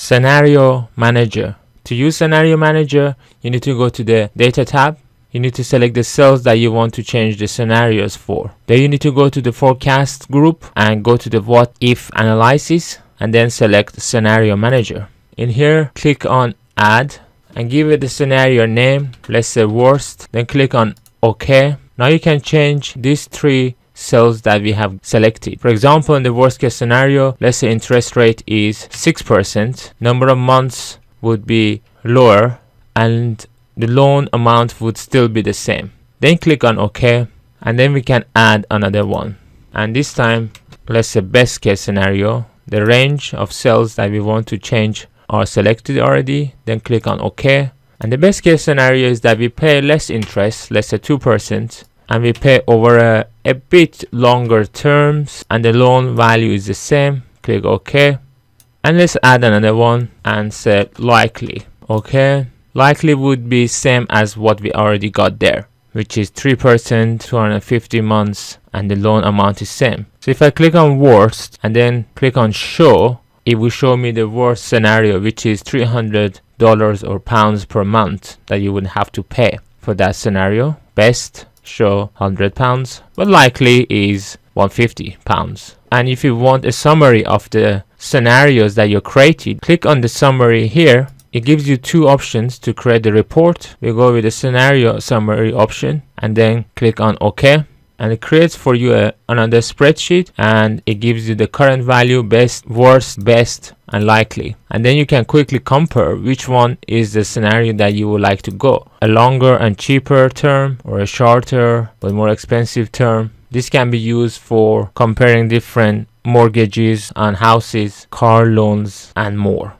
Scenario Manager. To use Scenario Manager, you need to go to the Data tab. You need to select the cells that you want to change the scenarios for. Then you need to go to the Forecast group and go to the What If analysis and then select Scenario Manager. In here, click on Add and give it the scenario name. Let's say worst. Then click on OK. Now you can change these three cells that we have selected. For example, in the worst case scenario, let's say interest rate is 6%, number of months would be lower, and the loan amount would still be the same. Then click on OK, and then we can add another one. And this time, let's say best case scenario, the range of cells that we want to change are selected already. Then click on OK. And the best case scenario is that we pay less interest, let's say 2%, and we pay over a bit longer terms, and the loan value is the same. Click OK. And let's add another one and say likely. OK. Likely would be same as what we already got there, which is 3%, 250 months, and the loan amount is same. So if I click on worst and then click on show, it will show me the worst scenario, which is $300 or pounds per month that you would have to pay for that scenario. Best, show £100, but likely is £150. And if you want a summary of the scenarios that you created, click on the summary here. It gives you two options to create the report. We go with the scenario summary option and then click on OK. And it creates for you another spreadsheet, and it gives you the current value, best, worst, best, and likely. And then you can quickly compare which one is the scenario that you would like to go. A longer and cheaper term, or a shorter but more expensive term. This can be used for comparing different mortgages on houses, car loans, and more.